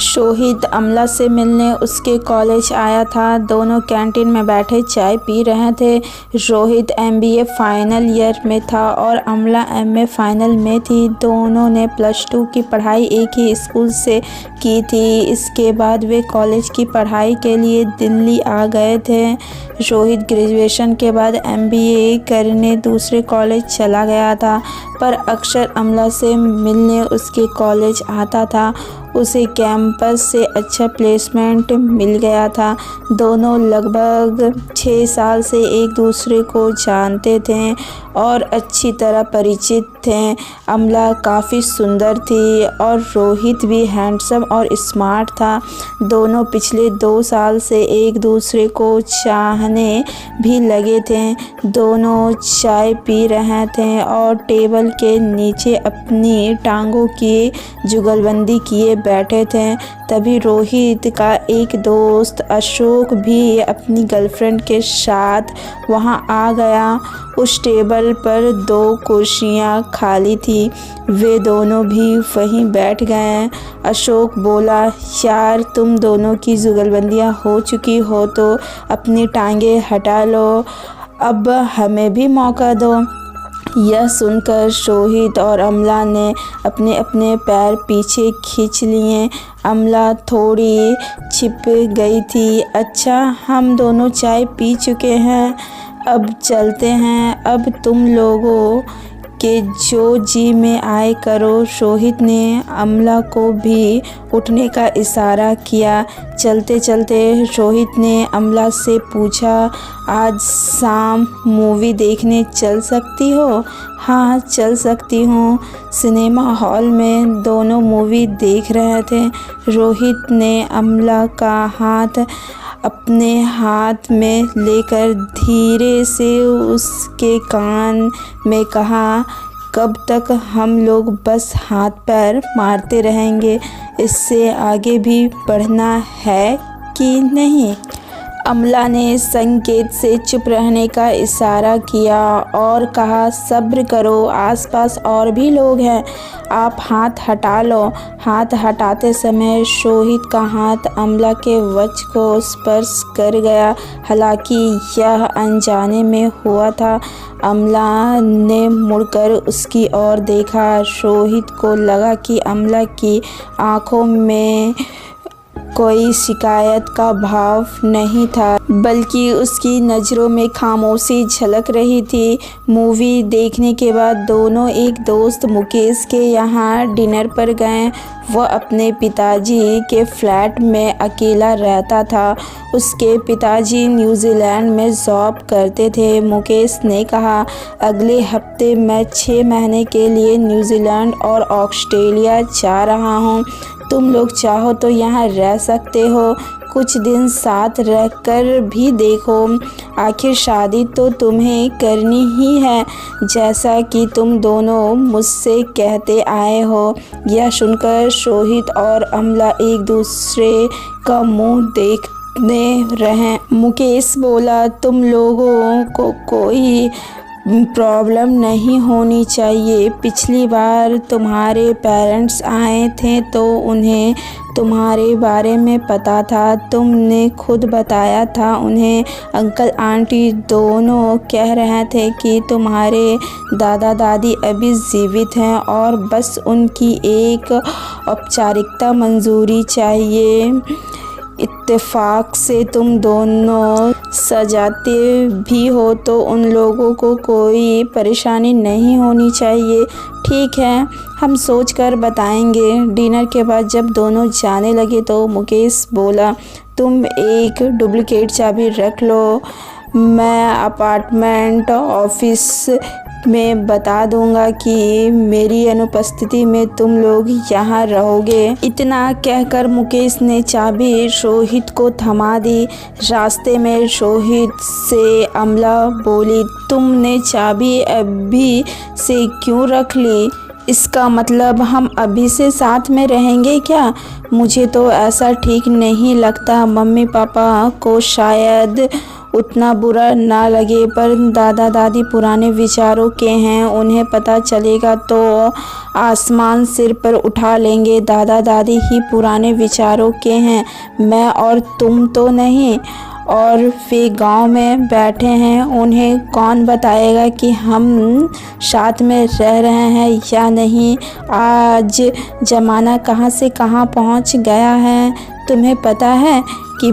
शोहिद अमला से मिलने उसके कॉलेज आया था। दोनों कैंटीन में बैठे चाय पी रहे थे। रोहित एमबीए फाइनल ईयर में था और अमला एमए फाइनल में थी। दोनों ने +2 की पढ़ाई एक ही स्कूल से की थी। इसके बाद वे कॉलेज की पढ़ाई के लिए दिल्ली आ गए थे। रोहित ग्रेजुएशन के बाद एमबीए करने दूसरे कॉलेज चला गया था, पर अक्सर अमला से मिलने उसके कॉलेज आता था। उसे कैंपस से अच्छा प्लेसमेंट मिल गया था। दोनों लगभग 6 साल से एक दूसरे को जानते थे और अच्छी तरह परिचित थे। अमला काफ़ी सुंदर थी और रोहित भी हैंडसम और स्मार्ट था। दोनों पिछले 2 साल से एक दूसरे को चाहने भी लगे थे। दोनों चाय पी रहे थे और टेबल के नीचे अपनी टांगों की जुगलबंदी किए बैठे थे। तभी रोहित का एक दोस्त अशोक भी अपनी गर्लफ्रेंड के साथ वहां आ गया। उस टेबल पर 2 कुर्सियां खाली थी। वे दोनों भी वहीं बैठ गए। अशोक बोला, यार तुम दोनों की जुगलबंदियां हो चुकी हो तो अपनी टांगें हटा लो, अब हमें भी मौका दो। यह सुनकर रोहित और अमला ने अपने अपने पैर पीछे खींच लिए। अमला थोड़ी छिप गई थी। अच्छा, हम दोनों चाय पी चुके हैं, अब चलते हैं। अब तुम लोगों के जो जी में आए करो। रोहित ने अमला को भी उठने का इशारा किया। चलते चलते रोहित ने अमला से पूछा, आज शाम मूवी देखने चल सकती हो? हाँ, चल सकती हूँ। सिनेमा हॉल में दोनों मूवी देख रहे थे। रोहित ने अमला का हाथ अपने हाथ में लेकर धीरे से उसके कान में कहा, कब तक हम लोग बस हाथ पैर मारते रहेंगे? इससे आगे भी बढ़ना है कि नहीं? अमला ने संकेत से चुप रहने का इशारा किया और कहा, सब्र करो, आसपास और भी लोग हैं, आप हाथ हटा लो। हाथ हटाते समय रोहित का हाथ अमला के वक्ष को स्पर्श कर गया। हालांकि यह अनजाने में हुआ था। अमला ने मुड़कर उसकी ओर देखा। रोहित को लगा कि अमला की आंखों में कोई शिकायत का भाव नहीं था, बल्कि उसकी नज़रों में खामोशी झलक रही थी। मूवी देखने के बाद दोनों एक दोस्त मुकेश के यहाँ डिनर पर गए। वह अपने पिताजी के फ्लैट में अकेला रहता था। उसके पिताजी न्यूजीलैंड में जॉब करते थे। मुकेश ने कहा, अगले हफ्ते मैं 6 महीने के लिए न्यूजीलैंड और ऑस्ट्रेलिया जा रहा हूँ। तुम लोग चाहो तो यहाँ रह सकते हो, कुछ दिन साथ रहकर भी देखो। आखिर शादी तो तुम्हें करनी ही है, जैसा कि तुम दोनों मुझसे कहते आए हो। यह सुनकर रोहित और अमला एक दूसरे का मुंह देखने रहे। मुकेश बोला, तुम लोगों को कोई प्रॉब्लम नहीं होनी चाहिए। पिछली बार तुम्हारे पेरेंट्स आए थे तो उन्हें तुम्हारे बारे में पता था। तुमने खुद बताया था उन्हें। अंकल आंटी दोनों कह रहे थे कि तुम्हारे दादा दादी अभी जीवित हैं और बस उनकी एक औपचारिकता मंजूरी चाहिए। इत्तेफाक से तुम दोनों सजाते भी हो तो उन लोगों को कोई परेशानी नहीं होनी चाहिए। ठीक है, हम सोच कर बताएंगे। डिनर के बाद जब दोनों जाने लगे तो मुकेश बोला, तुम एक डुप्लीकेट चाबी रख लो, मैं अपार्टमेंट ऑफिस में बता दूंगा कि मेरी अनुपस्थिति में तुम लोग यहाँ रहोगे। इतना कहकर मुकेश ने चाबी रोहित को थमा दी। रास्ते में रोहित से अमला बोली, तुमने चाबी अभी से क्यों रख ली? इसका मतलब हम अभी से साथ में रहेंगे क्या? मुझे तो ऐसा ठीक नहीं लगता। मम्मी पापा को शायद उतना बुरा ना लगे, पर दादा दादी पुराने विचारों के हैं, उन्हें पता चलेगा तो आसमान सिर पर उठा लेंगे। दादा दादी ही पुराने विचारों के हैं, मैं और तुम तो नहीं। और वे गांव में बैठे हैं, उन्हें कौन बताएगा कि हम साथ में रह रहे हैं या नहीं। आज ज़माना कहाँ से कहाँ पहुँच गया है। तुम्हें पता है कि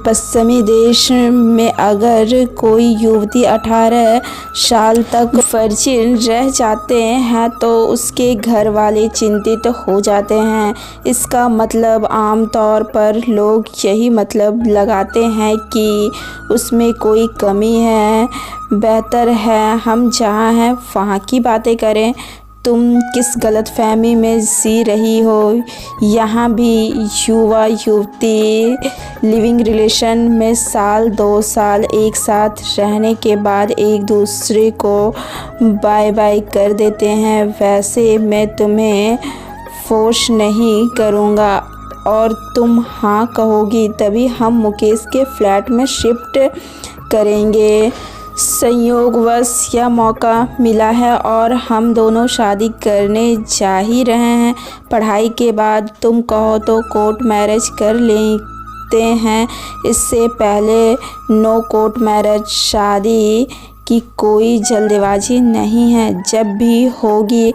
पश्चिमी देश में अगर कोई युवती 18 साल तक वर्जिन रह जाते हैं तो उसके घर वाले चिंतित हो जाते हैं। इसका मतलब आम तौर पर लोग यही मतलब लगाते हैं कि उसमें कोई कमी है। बेहतर है हम जहाँ हैं वहाँ की बातें करें। तुम किस गलतफहमी में जी रही हो। यहाँ भी युवा युवती लिविंग रिलेशन में साल 2 साल एक साथ रहने के बाद एक दूसरे को बाय बाय कर देते हैं। वैसे मैं तुम्हें फोर्स नहीं करूँगा और तुम हाँ कहोगी तभी हम मुकेश के फ्लैट में शिफ्ट करेंगे। संयोगवश यह मौका मिला है और हम दोनों शादी करने जा ही रहे हैं। पढ़ाई के बाद तुम कहो तो कोर्ट मैरिज कर लेते हैं। इससे पहले नो कोर्ट मैरिज, शादी की कोई जल्दबाजी नहीं है। जब भी होगी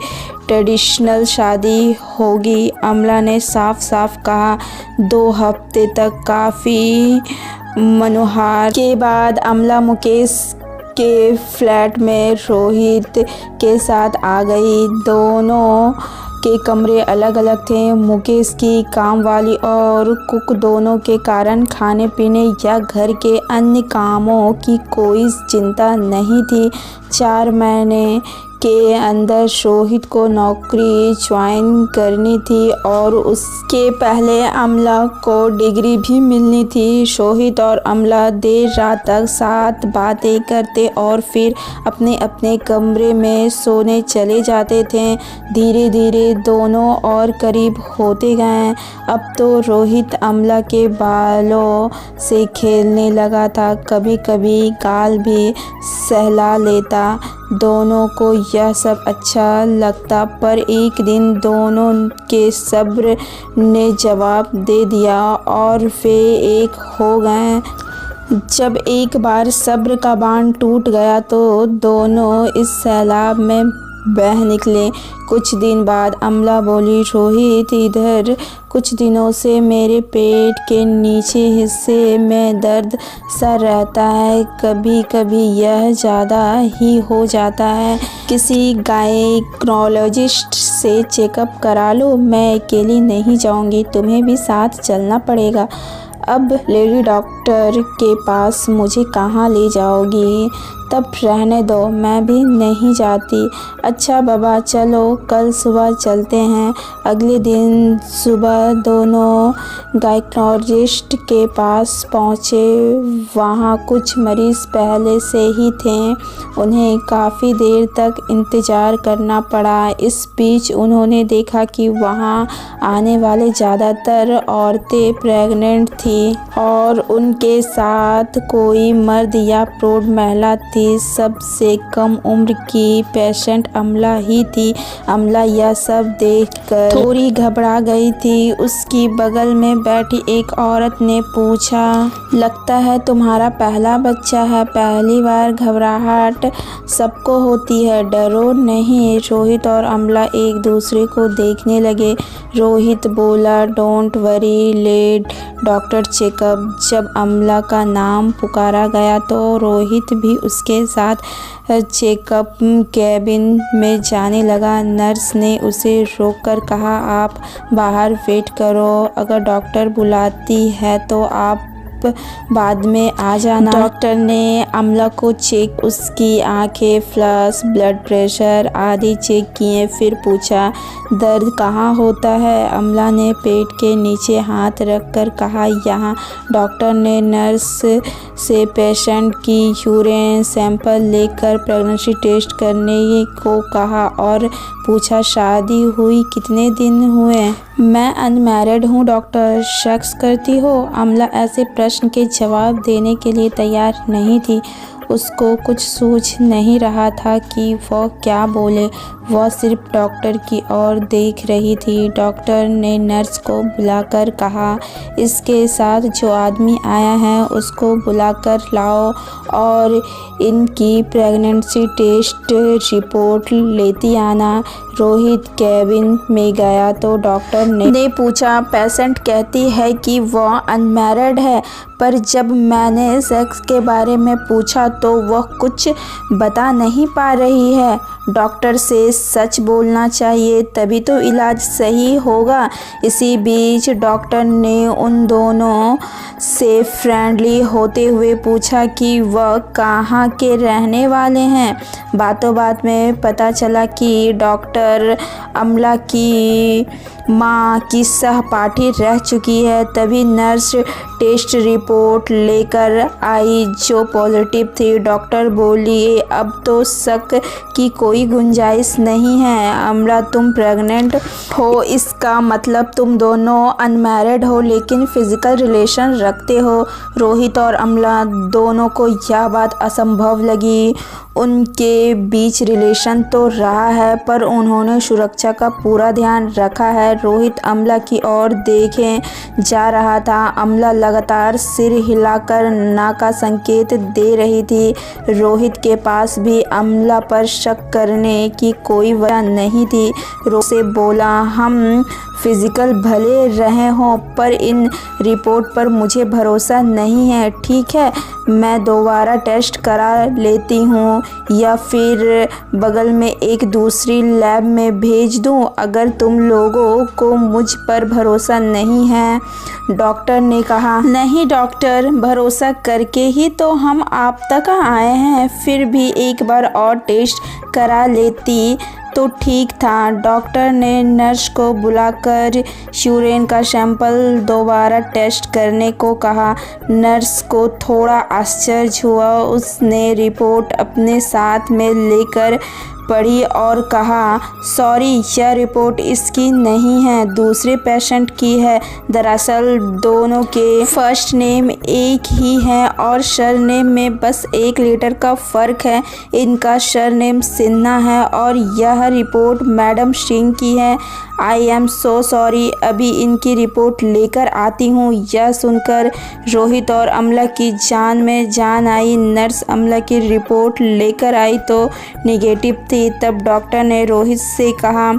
ट्रेडिशनल शादी होगी। अमला ने साफ साफ कहा। 2 हफ्ते तक काफ़ी मनोहार के बाद अमला मुकेश के फ्लैट में रोहित के साथ आ गई। दोनों के कमरे अलग अलग थे। मुकेश की काम वाली और कुक दोनों के कारण खाने पीने या घर के अन्य कामों की कोई चिंता नहीं थी। 4 महीने के अंदर रोहित को नौकरी ज्वाइन करनी थी और उसके पहले अमला को डिग्री भी मिलनी थी। रोहित और अमला देर रात तक साथ बातें करते और फिर अपने अपने कमरे में सोने चले जाते थे। धीरे धीरे दोनों और करीब होते गए। अब तो रोहित अमला के बालों से खेलने लगा था, कभी कभी गाल भी सहला लेता। दोनों को यह सब अच्छा लगता, पर एक दिन दोनों के सब्र ने जवाब दे दिया और वे एक हो गए। जब एक बार सब्र का बांध टूट गया तो दोनों इस सैलाब में बह निकले। कुछ दिन बाद अमला बोली, रोहित इधर कुछ दिनों से मेरे पेट के नीचे हिस्से में दर्द सा रहता है। कभी कभी यह ज़्यादा ही हो जाता है। किसी गायनेकोलॉजिस्ट से चेकअप करा लो। मैं अकेली नहीं जाऊंगी, तुम्हें भी साथ चलना पड़ेगा। अब लेडी डॉक्टर के पास मुझे कहाँ ले जाओगी। तब रहने दो, मैं भी नहीं जाती। अच्छा बाबा चलो कल सुबह चलते हैं। अगले दिन सुबह दोनों गायनेकोलॉजिस्ट के पास पहुँचे। वहाँ कुछ मरीज़ पहले से ही थे। उन्हें काफ़ी देर तक इंतज़ार करना पड़ा। इस बीच उन्होंने देखा कि वहाँ आने वाले ज़्यादातर औरतें प्रेग्नेंट थी और उनके साथ कोई मर्द या प्रौढ़ महिला थी। सबसे कम उम्र की पेशेंट अमला ही थी। अमला यह सब देखकर थोड़ी घबरा गई थी। उसकी बगल में बैठी एक औरत ने पूछा, लगता है तुम्हारा पहला बच्चा है। पहली बार घबराहट सबको होती है, डरो नहीं। रोहित और अमला एक दूसरे को देखने लगे। रोहित बोला, don't worry, let doctor checkup. जब अमला का नाम पुकारा गया तो रोहित भी उसके साथ चेकअप कैबिन में जाने लगा। नर्स ने उसे रोककर कहा, आप बाहर वेट करो, अगर डॉक्टर बुलाती है तो आप बाद में आ जाना। डॉक्टर ने अमला को चेक, उसकी आंखें, पल्स, ब्लड प्रेशर आदि चेक किए। फिर पूछा, दर्द कहाँ होता है। अमला ने पेट के नीचे हाथ रखकर कहा, यहाँ। डॉक्टर ने नर्स से पेशेंट की यूरिन सैंपल लेकर प्रेगनेंसी टेस्ट करने को कहा और पूछा, शादी हुई कितने दिन हुए। मैं अनमैरिड हूँ डॉक्टर, शक करती हो? अमला ऐसे प्रश्न के जवाब देने के लिए तैयार नहीं थी। उसको कुछ सूझ नहीं रहा था कि वह क्या बोले। वह सिर्फ डॉक्टर की ओर देख रही थी। डॉक्टर ने नर्स को बुलाकर कहा, इसके साथ जो आदमी आया है उसको बुलाकर लाओ और इनकी प्रेगनेंसी टेस्ट रिपोर्ट लेती आना। रोहित कैबिन में गया तो डॉक्टर ने पूछा, पेशेंट कहती है कि वह अनमैरिड है, पर जब मैंने सेक्स के बारे में पूछा तो वह कुछ बता नहीं पा रही है। डॉक्टर से सच बोलना चाहिए, तभी तो इलाज सही होगा। इसी बीच डॉक्टर ने उन दोनों से फ्रेंडली होते हुए पूछा कि वह कहाँ के रहने वाले हैं। बातों बात में पता चला कि डॉक्टर अमला की माँ की सहपाठी रह चुकी है। तभी नर्स टेस्ट रिपोर्ट लेकर आई जो पॉजिटिव थी। डॉक्टर बोली, अब तो शक की कोई गुंजाइश नहीं है। अमला, तुम प्रेग्नेंट हो, इसका मतलब तुम दोनों अनमैरिड हो लेकिन फिजिकल रिलेशन रखते हो। रोहित और अमला दोनों को यह बात असंभव लगी। उनके बीच रिलेशन तो रहा है पर उन्होंने सुरक्षा का पूरा ध्यान रखा है। रोहित अमला की ओर देखे जा रहा था। अमला लगातार सिर हिलाकर ना का संकेत दे रही थी। रोहित के पास भी अमला पर शक करने की कोई वजह नहीं थी। रोहित से बोला, हम फिजिकल भले रहे हों पर इन रिपोर्ट पर मुझे भरोसा नहीं है। ठीक है, मैं दोबारा टेस्ट करा लेती हूँ या फिर बगल में एक दूसरी लैब में भेज दूँ अगर तुम लोगों को मुझ पर भरोसा नहीं है, डॉक्टर ने कहा। नहीं डॉक्टर, भरोसा करके ही तो हम आप तक आए हैं। फिर भी एक बार और टेस्ट करा लेती तो ठीक था। डॉक्टर ने नर्स को बुलाकर यूरिन का सैंपल दोबारा टेस्ट करने को कहा। नर्स को थोड़ा आश्चर्य हुआ। उसने रिपोर्ट अपने साथ में लेकर पढ़ी और कहा, सॉरी, यह रिपोर्ट इसकी नहीं है, दूसरे पेशेंट की है। दरअसल दोनों के फर्स्ट नेम एक ही है और सरनेम में बस 1 लेटर का फ़र्क है। इनका सरनेम सिन्हा है और यह रिपोर्ट मैडम सिंह की है। आई एम सो सॉरी, अभी इनकी रिपोर्ट लेकर आती हूँ। यह सुनकर रोहित और अमला की जान में जान आई। नर्स अमला की रिपोर्ट लेकर आई तो निगेटिव थी। तब डॉक्टर ने रोहित से कहा,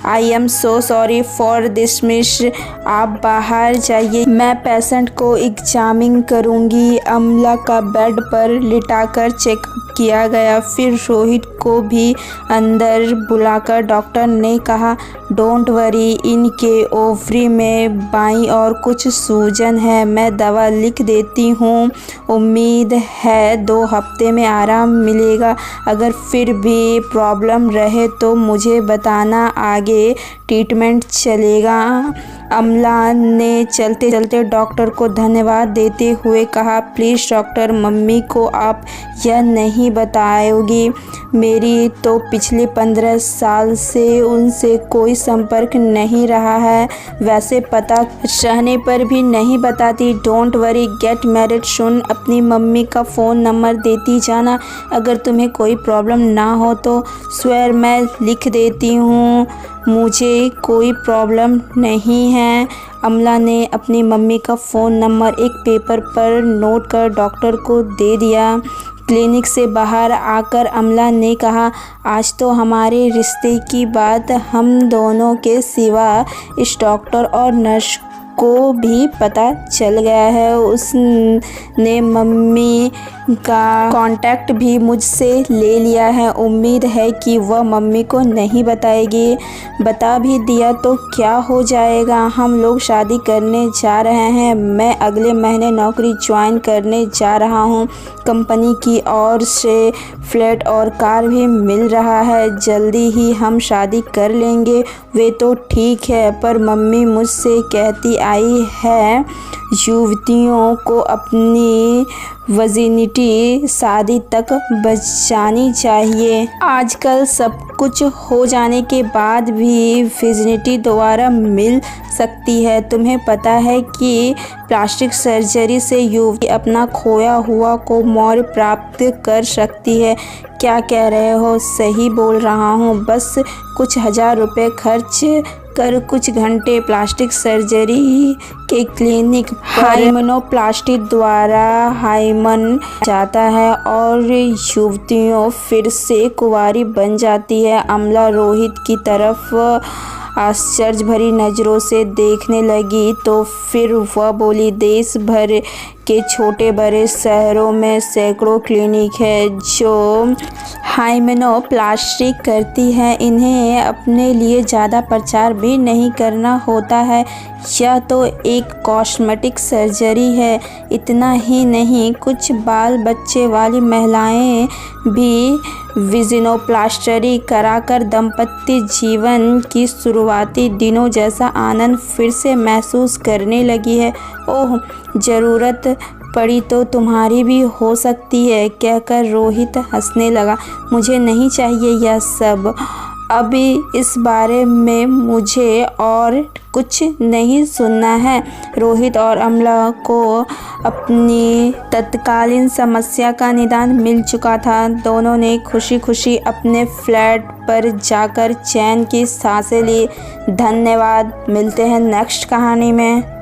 I am so sorry for this miss, आप बाहर जाइए, मैं पेशेंट को एग्जामिन करूँगी। अमला का बेड पर लिटाकर चेकअप किया गया। फिर रोहित को भी अंदर बुलाकर डॉक्टर ने कहा, डोंट वरी, इनके ओवरी में बाईं और कुछ सूजन है, मैं दवा लिख देती हूँ। उम्मीद है 2 हफ्ते में आराम मिलेगा। अगर फिर भी प्रॉब्लम रहे तो मुझे बताना, आगे ट्रीटमेंट चलेगा। अमला ने चलते चलते डॉक्टर को धन्यवाद देते हुए कहा, प्लीज़ डॉक्टर, मम्मी को आप यह नहीं बताओगी। मेरी तो पिछले 15 साल से उनसे कोई संपर्क नहीं रहा है, वैसे पता रहने पर भी नहीं बताती। डोंट वरी, गेट मैरिड सुन। अपनी मम्मी का फ़ोन नंबर देती जाना, अगर तुम्हें कोई प्रॉब्लम ना हो तो। स्वेर, मैं लिख देती हूँ, मुझे कोई प्रॉब्लम नहीं है। अमला ने अपनी मम्मी का फ़ोन नंबर एक पेपर पर नोट कर डॉक्टर को दे दिया। क्लिनिक से बाहर आकर अमला ने कहा, आज तो हमारे रिश्ते की बात हम दोनों के सिवा इस डॉक्टर और नर्स को भी पता चल गया है। उसने मम्मी का कांटेक्ट भी मुझसे ले लिया है। उम्मीद है कि वह मम्मी को नहीं बताएगी। बता भी दिया तो क्या हो जाएगा, हम लोग शादी करने जा रहे हैं। मैं अगले महीने नौकरी ज्वाइन करने जा रहा हूँ। कंपनी की ओर से फ्लैट और कार भी मिल रहा है। जल्दी ही हम शादी कर लेंगे। वे तो ठीक है, पर मम्मी मुझसे कहती आई है युवतियों को अपनी वर्जिनिटी शादी तक बचानी चाहिए। आजकल सब कुछ हो जाने के बाद भी वर्जिनिटी दोबारा मिल सकती है। तुम्हें पता है कि प्लास्टिक सर्जरी से युवती अपना खोया हुआ को मोड़ प्राप्त कर सकती है। क्या कह रहे हो? सही बोल रहा हूँ। बस कुछ हजार रुपए खर्च कर कुछ घंटे प्लास्टिक सर्जरी के क्लिनिक हाइमेनोप्लास्टी द्वारा हाइमन जाता है और युवतियों फिर से कुंवारी बन जाती है। अमला रोहित की तरफ आश्चर्य भरी नज़रों से देखने लगी तो फिर वह बोली, देश भर के छोटे बड़े शहरों में सैकड़ों क्लिनिक है जो हाइमेनोप्लास्टी करती है। इन्हें अपने लिए ज़्यादा प्रचार भी नहीं करना होता है। यह तो एक कॉस्मेटिक सर्जरी है। इतना ही नहीं, कुछ बाल बच्चे वाली महिलाएं भी विजिनोप्लास्टी कराकर दाम्पत्य जीवन की शुरुआती दिनों जैसा आनंद फिर से महसूस करने लगी है। ओह, ज़रूरत पड़ी तो तुम्हारी भी हो सकती है, कहकर रोहित हंसने लगा। मुझे नहीं चाहिए यह सब। अभी इस बारे में मुझे और कुछ नहीं सुनना है। रोहित और अमला को अपनी तत्कालीन समस्या का निदान मिल चुका था। दोनों ने खुशी खुशी अपने फ्लैट पर जाकर चैन की सांसें ली। धन्यवाद। मिलते हैं नेक्स्ट कहानी में।